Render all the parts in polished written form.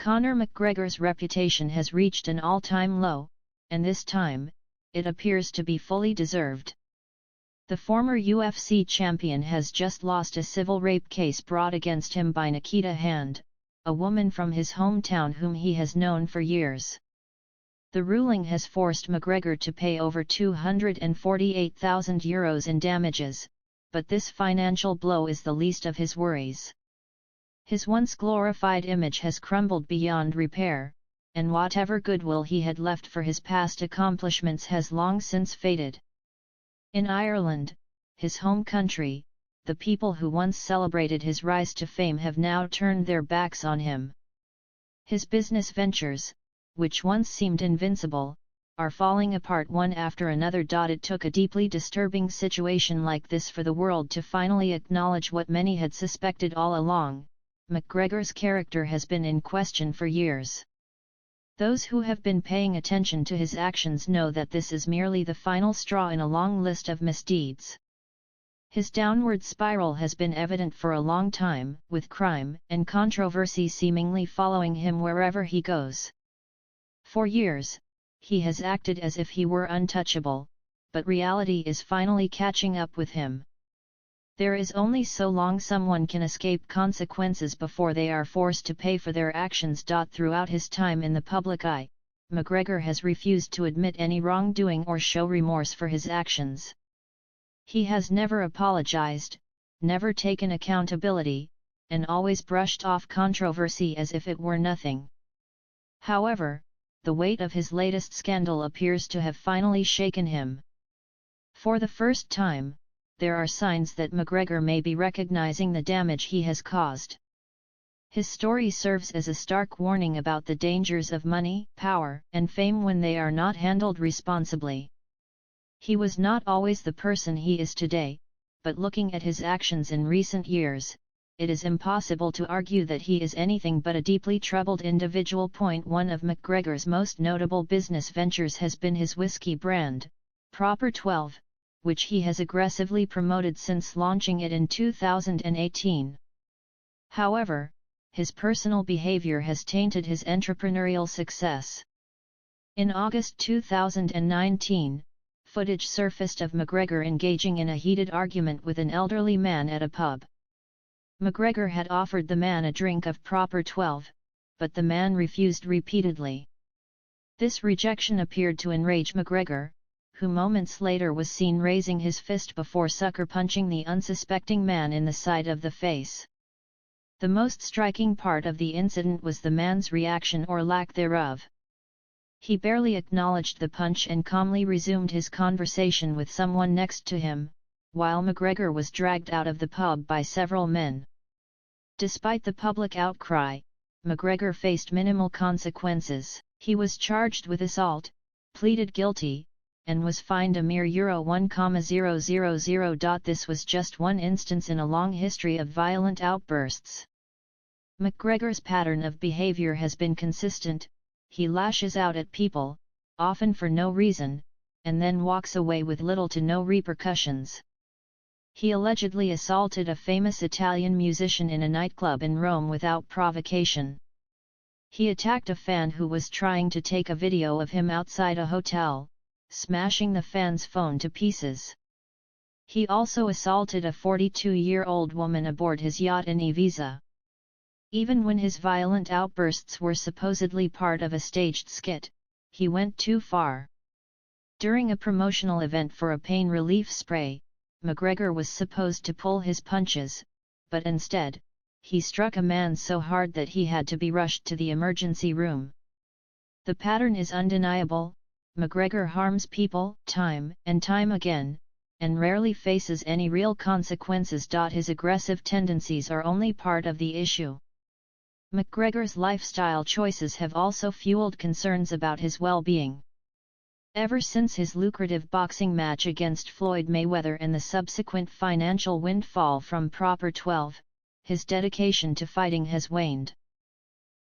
Conor McGregor's reputation has reached an all-time low, and this time, it appears to be fully deserved. The former UFC champion has just lost a civil rape case brought against him by Nikita Hand, a woman from his hometown whom he has known for years. The ruling has forced McGregor to pay over €248,000 in damages, but this financial blow is the least of his worries. His once glorified image has crumbled beyond repair, and whatever goodwill he had left for his past accomplishments has long since faded. In Ireland, his home country, the people who once celebrated his rise to fame have now turned their backs on him. His business ventures, which once seemed invincible, are falling apart one after another. It took a deeply disturbing situation like this for the world to finally acknowledge what many had suspected all along: McGregor's character has been in question for years. Those who have been paying attention to his actions know that this is merely the final straw in a long list of misdeeds. His downward spiral has been evident for a long time, with crime and controversy seemingly following him wherever he goes. For years, he has acted as if he were untouchable, but reality is finally catching up with him. There is only so long someone can escape consequences before they are forced to pay for their actions. Throughout his time in the public eye, McGregor has refused to admit any wrongdoing or show remorse for his actions. He has never apologized, never taken accountability, and always brushed off controversy as if it were nothing. However, the weight of his latest scandal appears to have finally shaken him. For the first time, there are signs that McGregor may be recognizing the damage he has caused. His story serves as a stark warning about the dangers of money, power, and fame when they are not handled responsibly. He was not always the person he is today, but looking at his actions in recent years, it is impossible to argue that he is anything but a deeply troubled individual. One of McGregor's most notable business ventures has been his whiskey brand, Proper 12, which he has aggressively promoted since launching it in 2018. However, his personal behavior has tainted his entrepreneurial success. In August 2019, footage surfaced of McGregor engaging in a heated argument with an elderly man at a pub. McGregor had offered the man a drink of Proper 12, but the man refused repeatedly. This rejection appeared to enrage McGregor, who moments later was seen raising his fist before sucker punching the unsuspecting man in the side of the face. The most striking part of the incident was the man's reaction or lack thereof. He barely acknowledged the punch and calmly resumed his conversation with someone next to him, while McGregor was dragged out of the pub by several men. Despite the public outcry, McGregor faced minimal consequences. He was charged with assault, pleaded guilty, and was fined a mere €1,000. This was just one instance in a long history of violent outbursts. McGregor's pattern of behavior has been consistent. He lashes out at people, often for no reason, and then walks away with little to no repercussions. He allegedly assaulted a famous Italian musician in a nightclub in Rome without provocation. He attacked a fan who was trying to take a video of him outside a hotel, smashing the fan's phone to pieces. He also assaulted a 42-year-old woman aboard his yacht in Ibiza. Even when his violent outbursts were supposedly part of a staged skit, he went too far. During a promotional event for a pain relief spray, McGregor was supposed to pull his punches, but instead, he struck a man so hard that he had to be rushed to the emergency room. The pattern is undeniable. McGregor harms people time and time again, and rarely faces any real consequences. His aggressive tendencies are only part of the issue. McGregor's lifestyle choices have also fueled concerns about his well-being. Ever since his lucrative boxing match against Floyd Mayweather and the subsequent financial windfall from Proper 12, his dedication to fighting has waned.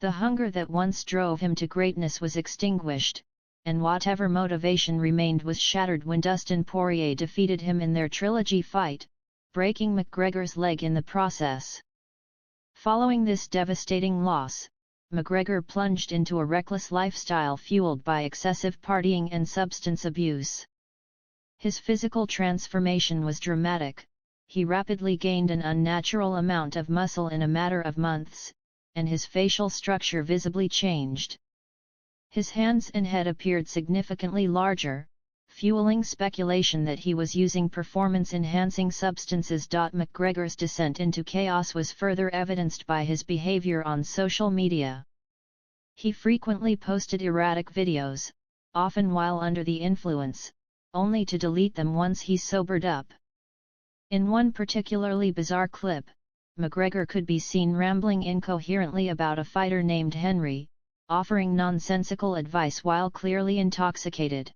The hunger that once drove him to greatness was extinguished, and whatever motivation remained was shattered when Dustin Poirier defeated him in their trilogy fight, breaking McGregor's leg in the process. Following this devastating loss, McGregor plunged into a reckless lifestyle fueled by excessive partying and substance abuse. His physical transformation was dramatic. He rapidly gained an unnatural amount of muscle in a matter of months, and his facial structure visibly changed. His hands and head appeared significantly larger, fueling speculation that he was using performance-enhancing substances. McGregor's descent into chaos was further evidenced by his behavior on social media. He frequently posted erratic videos, often while under the influence, only to delete them once he sobered up. In one particularly bizarre clip, McGregor could be seen rambling incoherently about a fighter named Henry, offering nonsensical advice while clearly intoxicated.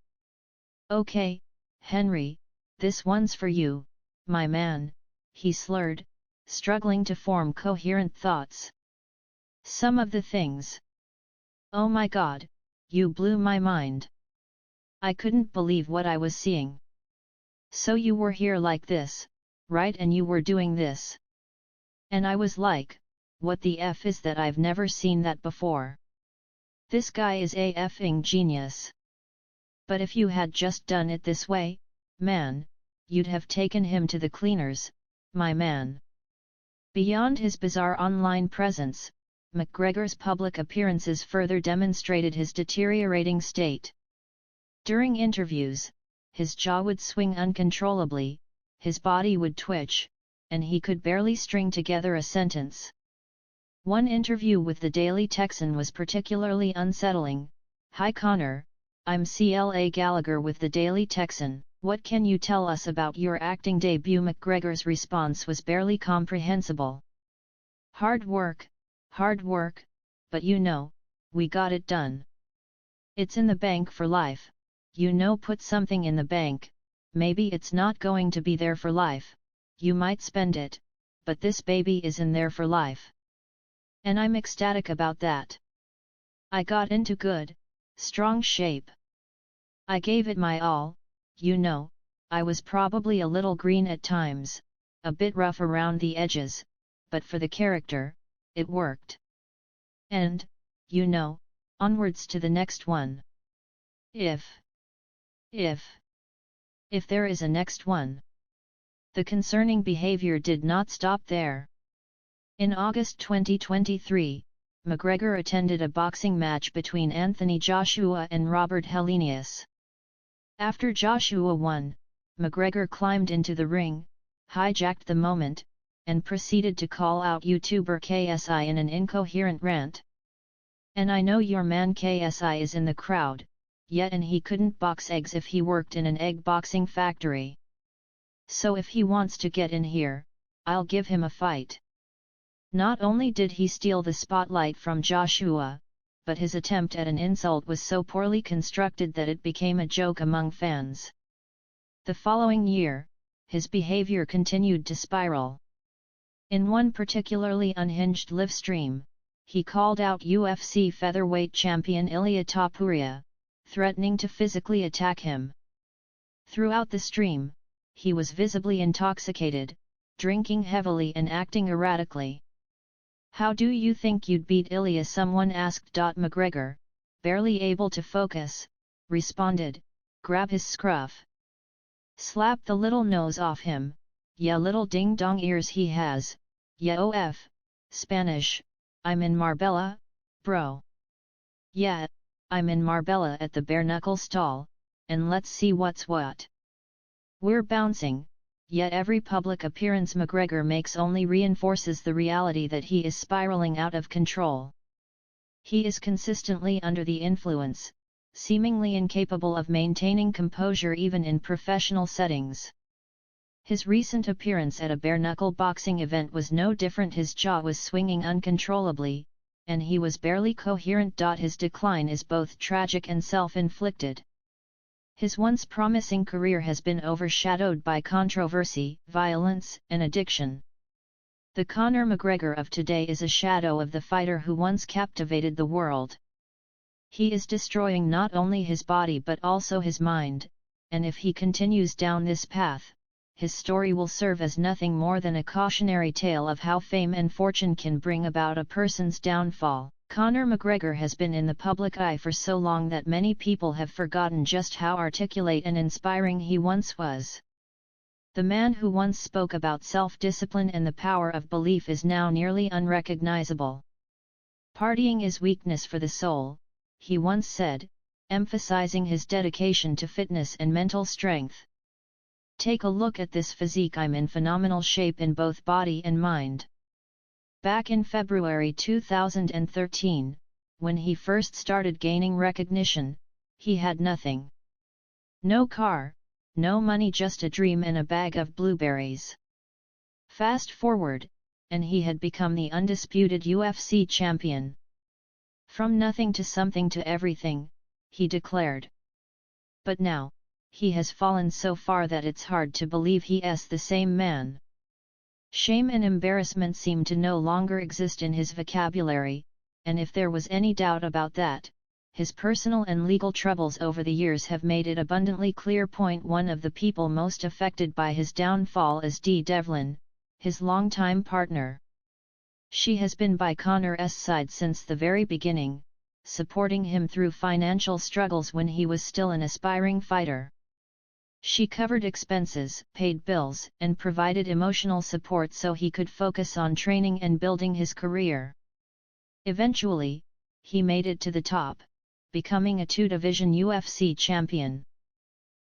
"Okay, Henry, this one's for you, my man," he slurred, struggling to form coherent thoughts. "Some of the things. Oh my God, you blew my mind. I couldn't believe what I was seeing. So you were here like this, right, and you were doing this. And I was like, what the F is that? I've never seen that before. This guy is a effing genius. But if you had just done it this way, man, you'd have taken him to the cleaners, my man." Beyond his bizarre online presence, McGregor's public appearances further demonstrated his deteriorating state. During interviews, his jaw would swing uncontrollably, his body would twitch, and he could barely string together a sentence. One interview with the Daily Texan was particularly unsettling. "Hi Conor, I'm CLA Gallagher with the Daily Texan. What can you tell us about your acting debut?" McGregor's response was barely comprehensible. Hard work, but you know, we got it done. It's in the bank for life. You know, put something in the bank, maybe it's not going to be there for life, you might spend it, but this baby is in there for life. And I'm ecstatic about that. I got into good, strong shape. I gave it my all, you know, I was probably a little green at times, a bit rough around the edges, but for the character, it worked. And, you know, onwards to the next one. If there is a next one." The concerning behavior did not stop there. In August 2023, McGregor attended a boxing match between Anthony Joshua and Robert Helenius. After Joshua won, McGregor climbed into the ring, hijacked the moment, and proceeded to call out YouTuber KSI in an incoherent rant. "And I know your man KSI is in the crowd, yet and he couldn't box eggs if he worked in an egg boxing factory. So if he wants to get in here, I'll give him a fight." Not only did he steal the spotlight from Joshua, but his attempt at an insult was so poorly constructed that it became a joke among fans. The following year, his behavior continued to spiral. In one particularly unhinged live stream, he called out UFC featherweight champion Ilia Topuria, threatening to physically attack him. Throughout the stream, he was visibly intoxicated, drinking heavily and acting erratically. "How do you think you'd beat Ilia?" someone asked. McGregor, barely able to focus, responded, "Grab his scruff. Slap the little nose off him, ya little ding-dong ears he has, ya OF, Spanish, I'm in Marbella, bro. Yeah, I'm in Marbella at the bare-knuckle stall, and let's see what's what. We're bouncing." Yet every public appearance McGregor makes only reinforces the reality that he is spiraling out of control. He is consistently under the influence, seemingly incapable of maintaining composure even in professional settings. His recent appearance at a bare-knuckle boxing event was no different. His jaw was swinging uncontrollably, and he was barely coherent. His decline is both tragic and self-inflicted. His once promising career has been overshadowed by controversy, violence, and addiction. The Conor McGregor of today is a shadow of the fighter who once captivated the world. He is destroying not only his body but also his mind, and if he continues down this path, his story will serve as nothing more than a cautionary tale of how fame and fortune can bring about a person's downfall. Conor McGregor has been in the public eye for so long that many people have forgotten just how articulate and inspiring he once was. The man who once spoke about self-discipline and the power of belief is now nearly unrecognizable. "Partying is weakness for the soul," he once said, emphasizing his dedication to fitness and mental strength. "Take a look at this physique. I'm in phenomenal shape in both body and mind." Back in February 2013, when he first started gaining recognition, he had nothing. No car, no money, just a dream and a bag of blueberries. Fast forward, and he had become the undisputed UFC champion. "From nothing to something to everything," he declared. But now, he has fallen so far that it's hard to believe he's the same man. Shame and embarrassment seem to no longer exist in his vocabulary, and if there was any doubt about that, his personal and legal troubles over the years have made it abundantly clear. One of the people most affected by his downfall is Dee Devlin, his longtime partner. She has been by Conor's side since the very beginning, supporting him through financial struggles when he was still an aspiring fighter. She covered expenses, paid bills, and provided emotional support so he could focus on training and building his career. Eventually, he made it to the top, becoming a two-division UFC champion.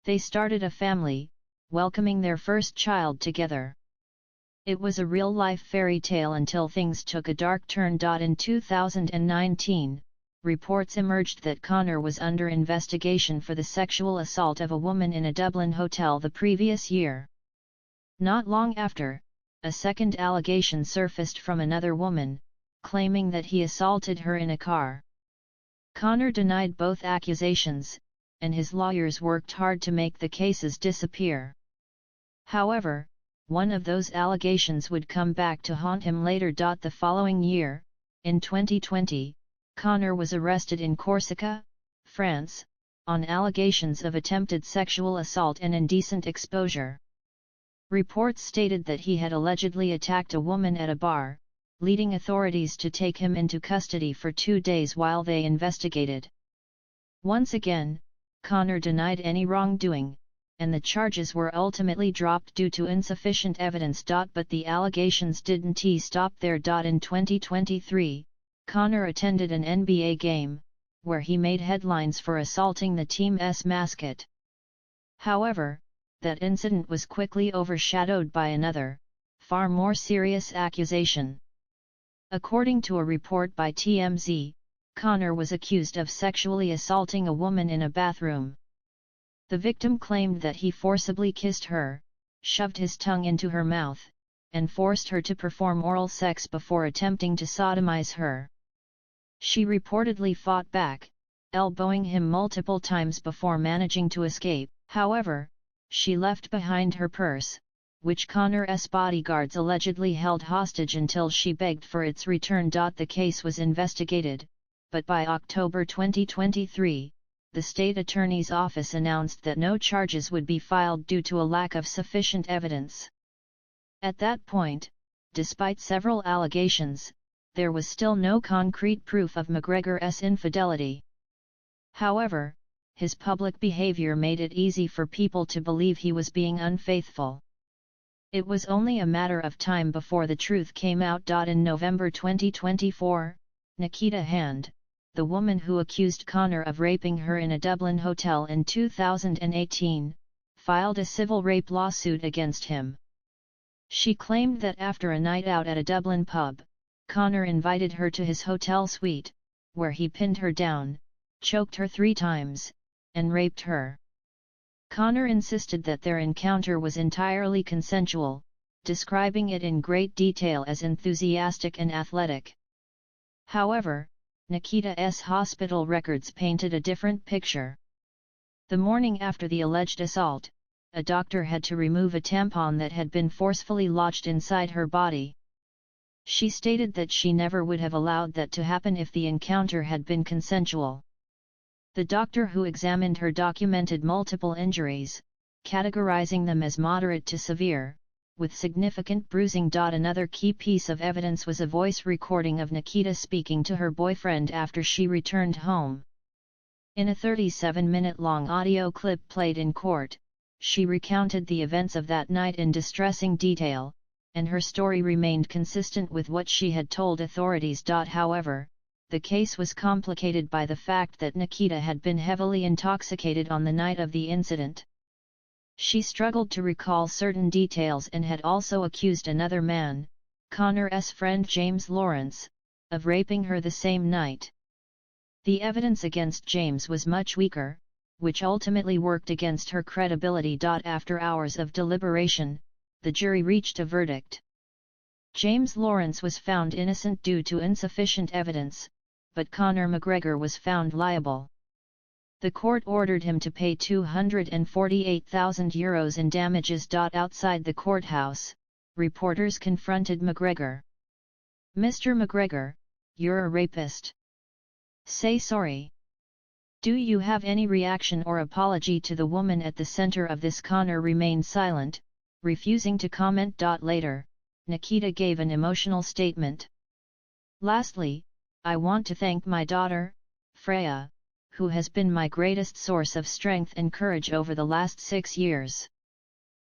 They started a family, welcoming their first child together. It was a real-life fairy tale until things took a dark turn. In 2019, reports emerged that Conor was under investigation for the sexual assault of a woman in a Dublin hotel the previous year. Not long after, a second allegation surfaced from another woman, claiming that he assaulted her in a car. Conor denied both accusations, and his lawyers worked hard to make the cases disappear. However, one of those allegations would come back to haunt him later. The following year, in 2020, Conor was arrested in Corsica, France, on allegations of attempted sexual assault and indecent exposure. Reports stated that he had allegedly attacked a woman at a bar, leading authorities to take him into custody for 2 days while they investigated. Once again, Conor denied any wrongdoing, and the charges were ultimately dropped due to insufficient evidence. But the allegations didn't stop there. In 2023, Conor attended an NBA game, where he made headlines for assaulting the team's mascot. However, that incident was quickly overshadowed by another, far more serious accusation. According to a report by TMZ, Conor was accused of sexually assaulting a woman in a bathroom. The victim claimed that he forcibly kissed her, shoved his tongue into her mouth, and forced her to perform oral sex before attempting to sodomize her. She reportedly fought back, elbowing him multiple times before managing to escape. However, she left behind her purse, which Conor's bodyguards allegedly held hostage until she begged for its return. The case was investigated, but by October 2023, the state attorney's office announced that no charges would be filed due to a lack of sufficient evidence. At that point, despite several allegations, there was still no concrete proof of McGregor's infidelity. However, his public behavior made it easy for people to believe he was being unfaithful. It was only a matter of time before the truth came out. In November 2024, Nikita Hand, the woman who accused Conor of raping her in a Dublin hotel in 2018, filed a civil rape lawsuit against him. She claimed that after a night out at a Dublin pub, Conor invited her to his hotel suite, where he pinned her down, choked her 3 times, and raped her. Conor insisted that their encounter was entirely consensual, describing it in great detail as enthusiastic and athletic. However, Nikita's hospital records painted a different picture. The morning after the alleged assault, a doctor had to remove a tampon that had been forcefully lodged inside her body. She stated that she never would have allowed that to happen if the encounter had been consensual. The doctor who examined her documented multiple injuries, categorizing them as moderate to severe, with significant bruising. Another key piece of evidence was a voice recording of Nikita speaking to her boyfriend after she returned home. In a 37-minute-long audio clip played in court, she recounted the events of that night in distressing detail, and her story remained consistent with what she had told authorities. However, the case was complicated by the fact that Nikita had been heavily intoxicated on the night of the incident. She struggled to recall certain details and had also accused another man, Conor's friend James Lawrence, of raping her the same night. The evidence against James was much weaker, which ultimately worked against her credibility. After hours of deliberation, the jury reached a verdict. James Lawrence was found innocent due to insufficient evidence, but Conor McGregor was found liable. The court ordered him to pay €248,000 in damages. Outside the courthouse, reporters confronted McGregor. "Mr. McGregor, you're a rapist. Say sorry. Do you have any reaction or apology to the woman at the center of this?" Conor remained silent, refusing to comment. Later, Nikita gave an emotional statement. "Lastly, I want to thank my daughter, Freya, who has been my greatest source of strength and courage over the last 6 years.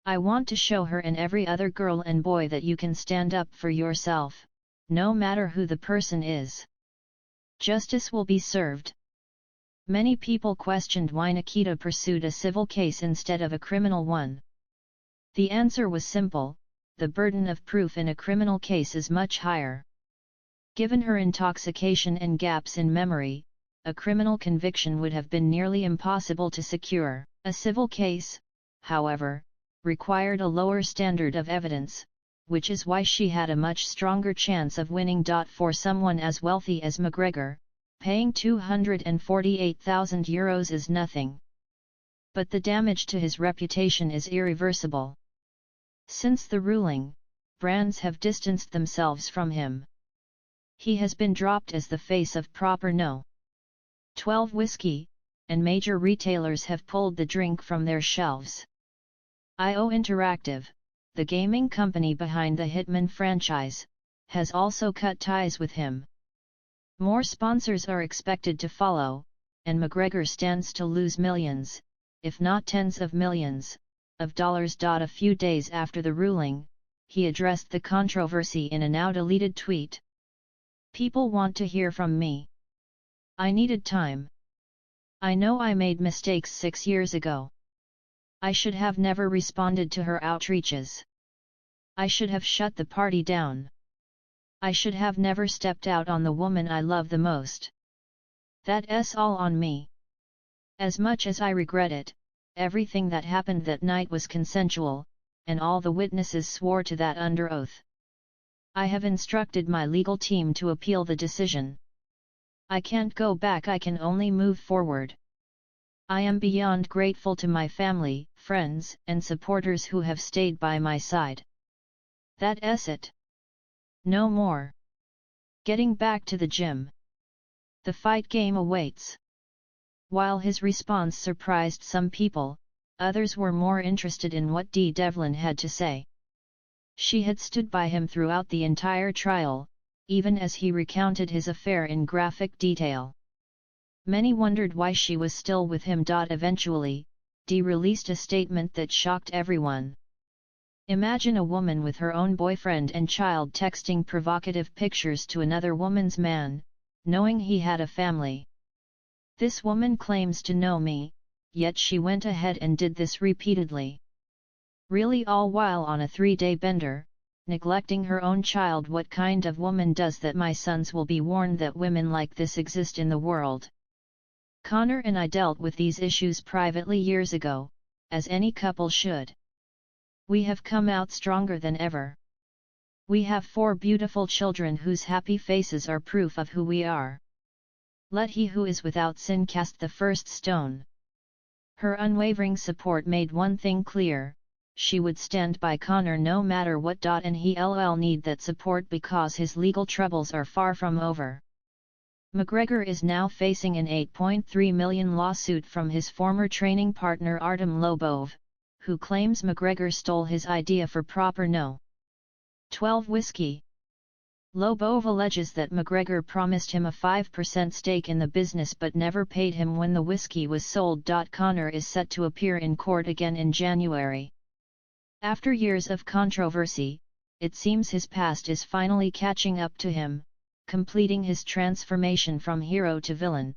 I want to show her and every other girl and boy that you can stand up for yourself, no matter who the person is. Justice will be served." Many people questioned why Nikita pursued a civil case instead of a criminal one. The answer was simple: the burden of proof in a criminal case is much higher. Given her intoxication and gaps in memory, a criminal conviction would have been nearly impossible to secure. A civil case, however, required a lower standard of evidence, which is why she had a much stronger chance of winning. For someone as wealthy as McGregor, paying €248,000 is nothing. But the damage to his reputation is irreversible. Since the ruling, brands have distanced themselves from him. He has been dropped as the face of proper No. 12 whiskey, and major retailers have pulled the drink from their shelves. IO Interactive, the gaming company behind the Hitman franchise, has also cut ties with him. More sponsors are expected to follow, and McGregor stands to lose millions, if not tens of millions, of dollars. A few days after the ruling, he addressed the controversy in a now-deleted tweet. "People want to hear from me. I needed time. I know I made mistakes 6 years ago. I should have never responded to her outreaches. I should have shut the party down. I should have never stepped out on the woman I love the most. That's all on me. As much as I regret it, everything that happened that night was consensual, and all the witnesses swore to that under oath. I have instructed my legal team to appeal the decision. I can't go back, I can only move forward. I am beyond grateful to my family, friends, and supporters who have stayed by my side. That's it. No more. Getting back to the gym. The fight game awaits." While his response surprised some people, others were more interested in what Devlin had to say. She had stood by him throughout the entire trial, even as he recounted his affair in graphic detail. Many wondered why she was still with him. Eventually, Dee released a statement that shocked everyone. "Imagine a woman with her own boyfriend and child texting provocative pictures to another woman's man, knowing he had a family. This woman claims to know me, yet she went ahead and did this repeatedly. Really, all while on a 3-day bender, neglecting her own child. What kind of woman does that? My sons will be warned that women like this exist in the world. Conor and I dealt with these issues privately years ago, as any couple should. We have come out stronger than ever. We have 4 beautiful children whose happy faces are proof of who we are. Let he who is without sin cast the first stone." Her unwavering support made one thing clear: she would stand by Conor no matter what. And he'll need that support because his legal troubles are far from over. McGregor is now facing an $8.3 million lawsuit from his former training partner Artem Lobov, who claims McGregor stole his idea for proper No. 12 whiskey. Lobov alleges that McGregor promised him a 5% stake in the business but never paid him when the whiskey was sold. Conor is set to appear in court again in January. After years of controversy, it seems his past is finally catching up to him, completing his transformation from hero to villain.